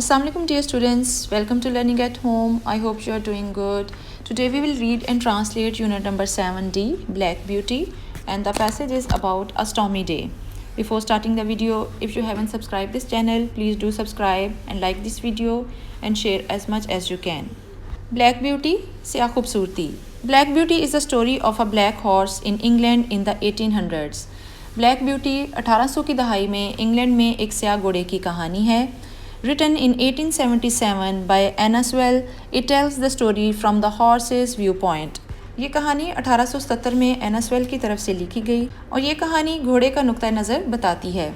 Assalamualaikum dear students, welcome to Learning at Home. I hope you are doing good. Today we will read and translate unit number 7D, Black Beauty, and the passage is about a stormy day. Before starting the video, if you haven't subscribed this channel, please do subscribe and like this video and share as much as you can. Black Beauty, Sya Khoobsurti. Black Beauty is the story of a black horse in England in the 1800s. Black Beauty 1800 की दहाई में England में एक स्याह घोड़े की कहानी है. Written in 1877 by Anna Sewell, it tells the story from the horse's viewpoint. ये कहानी 1877 में एना स्वेल की तरफ से लिखी गई और ये कहानी घोड़े का नुक्ता नज़र बताती है.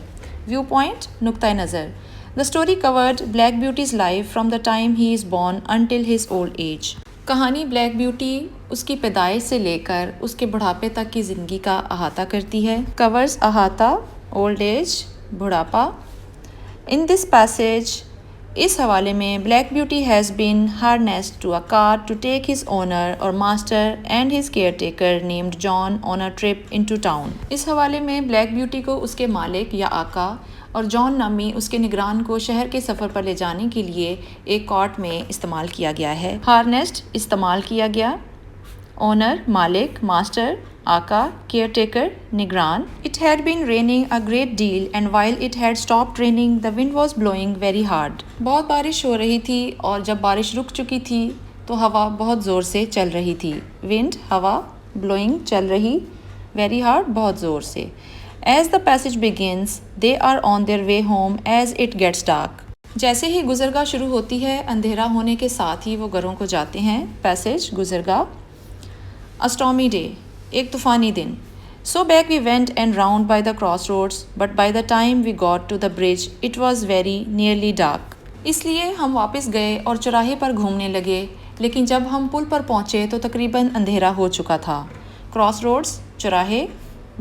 व्यू पॉइंट, नुक्ता नज़र. The story covered black beauties life from the time he is born until his old age. कहानी ब्लैक ब्यूटी उसकी पैदाइश से लेकर उसके बुढ़ापे तक की ज़िंदगी का अहाता करती है. कवर्स अहाता, ओल्ड एज, बुढ़ापा. इन दिस पैसेज, इस हवाले में Black Beauty has been harnessed to a car to take his owner और master and his caretaker named John on a trip into town. इस हवाले में ब्लैक ब्यूटी को उसके मालिक या आका और जॉन नामी उसके निगरान को शहर के सफ़र पर ले जाने के लिए एक कॉर्ट में इस्तेमाल किया गया है. हार्नेस्ड, इस्तेमाल किया गया. ओनर, मालिक. मास्टर, आका. केयर टेकर, निगरान. It had been raining a great deal and while it had stopped raining the wind was blowing very hard. बहुत बारिश हो रही थी और जब बारिश रुक चुकी थी तो हवा बहुत ज़ोर से चल रही थी. Wind, हवा. Blowing, चल रही. Very hard, बहुत ज़ोर से. As the passage begins, they are on their way home as it gets dark. जैसे ही गुज़रगाह शुरू होती है, अंधेरा होने के साथ ही वो घरों को जाते हैं. पैसेज, गुज़रगाह. A stormy day, एक तूफ़ानी दिन. So back we went and round by the crossroads, but by the time we got to the bridge, it was very nearly dark. इसलिए हम वापस गए और चौराहे पर घूमने लगे, लेकिन जब हम पुल पर पहुँचे तो तकरीबन अंधेरा हो चुका था. Crossroads, चौराहे.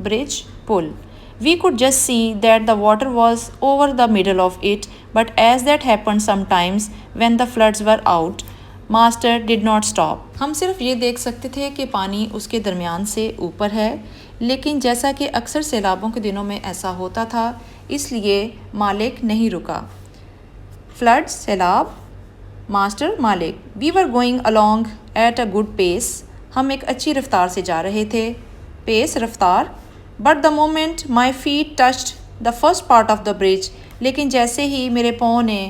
Bridge, पुल. We could just see that the water was over the middle of it, but as that happened sometimes when the floods were out, master did not stop. हम सिर्फ ये देख सकते थे कि पानी उसके दरमियान से ऊपर है, लेकिन जैसा कि अक्सर सैलाबों के दिनों में ऐसा होता था, इसलिए मालिक नहीं रुका. फ्लड, सैलाब. मास्टर, मालिक. We were going along at a good pace. हम एक अच्छी रफ्तार से जा रहे थे. पेस, रफ्तार. But the moment my feet touched the first part of the bridge, लेकिन जैसे ही मेरे पाँव ने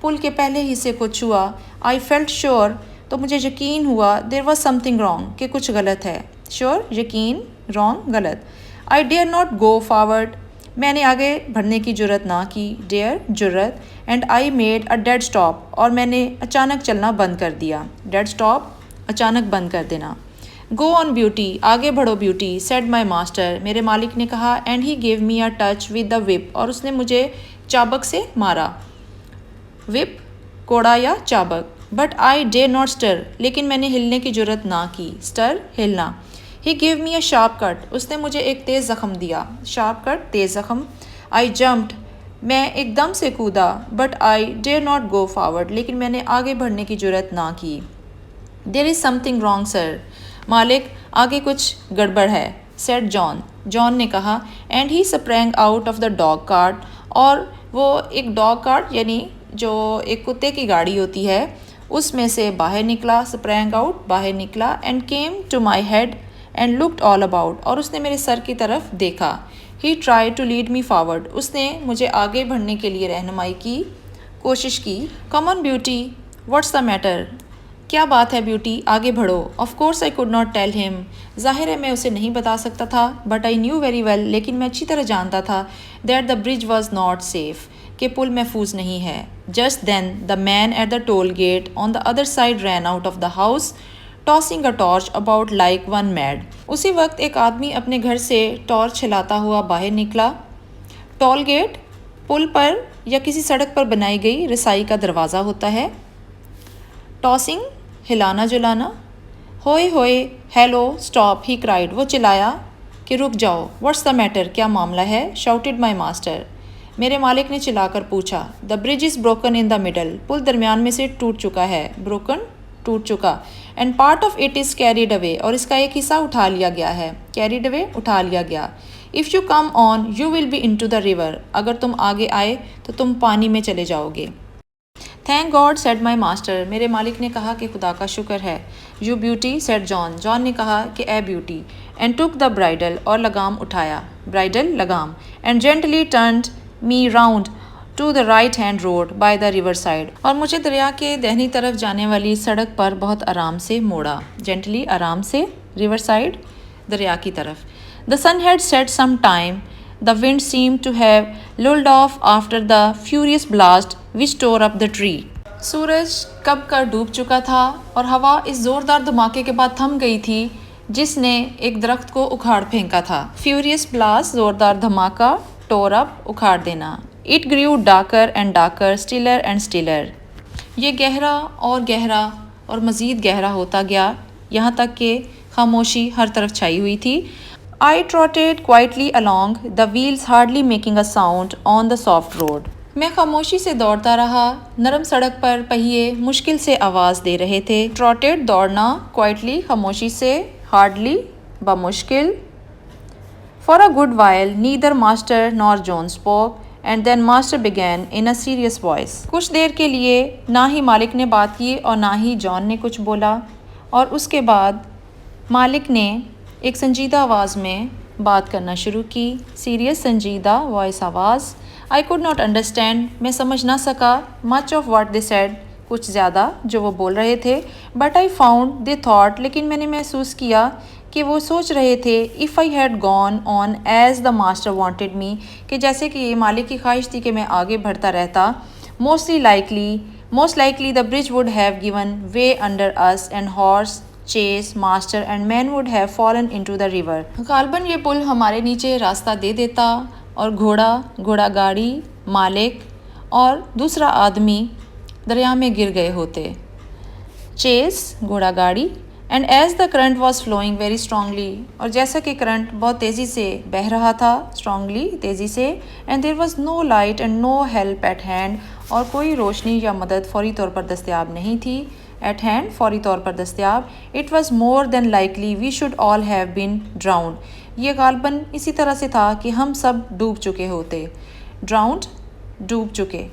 पुल के पहले हिस्से को छुआ, आई फेल्ट श्योर, तो मुझे यकीन हुआ, देयर वॉज समथिंग रॉन्ग, कि कुछ गलत है. श्योर, यकीन. रॉन्ग, गलत. I dare not go forward, मैंने आगे बढ़ने की जुर्रत ना की. डेयर, जुर्रत. And I made a dead stop, और मैंने अचानक चलना बंद कर दिया. डेड स्टॉप, अचानक बंद कर देना. गो ऑन ब्यूटी, आगे बढ़ो ब्यूटी, सेड माई मास्टर, मेरे मालिक ने कहा. And he gave me a touch with the whip, और उसने मुझे चाबक से मारा. विप, कोड़ा या चाबक. But I day not stir, लेकिन मैंने हिलने की जुर्रत ना की. स्टर, हिलना. He give me a sharp cut, उसने मुझे एक तेज़ ज़ख़म दिया. शार्प कट, तेज़ ज़ख़म. आई जम्प्ड, मैं एकदम से कूदा. But I day not go forward, लेकिन मैंने आगे बढ़ने की जुर्रत ना की. There is something wrong sir, मालिक, आगे कुछ गड़बड़ है. सेड जॉन, जॉन ने कहा. And he sprang out of the dog cart, और वो एक डॉग कार्ट यानी जो एक कुत्ते की गाड़ी होती है उसमें से बाहर निकला. स्प्रैंग आउट, बाहर निकला. And came to my head and looked all about, और उसने मेरे सर की तरफ देखा. He try to lead me forward, उसने मुझे आगे बढ़ने के लिए रहनुमाई की कोशिश की. Come on beauty, what's the matter, क्या बात है ब्यूटी, आगे बढ़ो. Of course I could not tell him, ज़ाहिर है मैं उसे नहीं बता सकता था. But I knew very well, लेकिन मैं अच्छी तरह जानता था. That the bridge was not safe, कि पुल महफूज नहीं है. Just then the man at the toll gate on the other side ran out of the house tossing a torch about like one mad. उसी वक्त एक आदमी अपने घर से टॉर्च हिलाता हुआ बाहर निकला. टोल गेट, पुल पर या किसी सड़क पर बनाई गई रसाई का दरवाज़ा होता है. टॉसिंग, हिलाना जुलाना. होए होए, हेलो, स्टॉप, ही क्राइड, वो चिल्लाया कि रुक जाओ. व्हाट्स द मैटर, क्या मामला है. शाउटेड माई मास्टर, मेरे मालिक ने चिल्लाकर पूछा. The bridge is broken in the middle, पुल दरमियान में से टूट चुका है. ब्रोकन, टूट चुका. And part of it is carried away, और इसका एक हिस्सा उठा लिया गया है. कैरीड अवे, उठा लिया गया. If you come on you will be into the river, अगर तुम आगे आए तो तुम पानी में चले जाओगे. Thank God said my master, मेरे मालिक ने कहा कि खुदा का शुक्र है। You Beauty said John, John ने कहा कि ए Beauty. And took the bridle, और लगाम उठाया, ब्राइडल लगाम। And gently turned me round to the right hand road by the river side, और मुझे दरिया के दाहिनी तरफ जाने वाली सड़क पर बहुत आराम से मोड़ा। जेंटली आराम से, रिवर साइड दरिया की तरफ। The sun had set some time, the wind seem to have lulled off after the furious blast which tore up the tree. सूरज कब का डूब चुका था और हवा इस ज़ोरदार धमाके के बाद थम गई थी जिसने एक दरख्त को उखाड़ फेंका था। फ्यूरियस ब्लास्ट ज़ोरदार धमाका, टोर अप उखाड़ देना। It grew darker and darker, stiller and stiller, ये गहरा और मज़ीद गहरा होता गया, यहाँ तक कि खामोशी हर तरफ छाई हुई थी। I trotted quietly along, the wheels hardly making a sound on the soft road. मैं खामोशी से दौड़ता रहा, नरम सड़क पर पहिए मुश्किल से आवाज़ दे रहे थे। Trotted दौड़ना, quietly खामोशी से, hardly बमुश्किल। For a good while neither master nor John spoke, and then master began in a serious voice. कुछ देर के लिए ना ही मालिक ने बात की और ना ही जॉन ने कुछ बोला, और उसके बाद मालिक ने एक संजीदा आवाज़ में बात करना शुरू की। सीरियस संजीदा वॉइस आवाज़। आई कुड नॉट अंडरस्टैंड, मैं समझ ना सका। Much of what they said, कुछ ज़्यादा जो वो बोल रहे थे। But I found they thought, लेकिन मैंने महसूस किया कि वो सोच रहे थे। If I had gone on as the master wanted me, कि जैसे कि मालिक की ख्वाहिश थी कि मैं आगे बढ़ता रहता। Most likely the bridge would have given way under us and horse chaise master and man would have fallen into the river. गालबन ये पुल हमारे नीचे रास्ता दे देता और घोड़ा गाड़ी, मालिक और दूसरा आदमी दरिया में गिर गए होते। चेस घोड़ा गाड़ी, and as the current was flowing very strongly, और जैसा कि करंट बहुत तेज़ी से बह रहा था, स्ट्रांगली तेज़ी से। And there was no light and no help at hand, और कोई रोशनी या मदद फौरी तौर पर दस्तयाब नहीं थी। एट हैंड फौरी तौर पर दस्तयाब। It was more than likely we should all have been drowned, ये गालबन इसी तरह से था कि हम सब डूब चुके होते। ड्राउंड डूब चुके।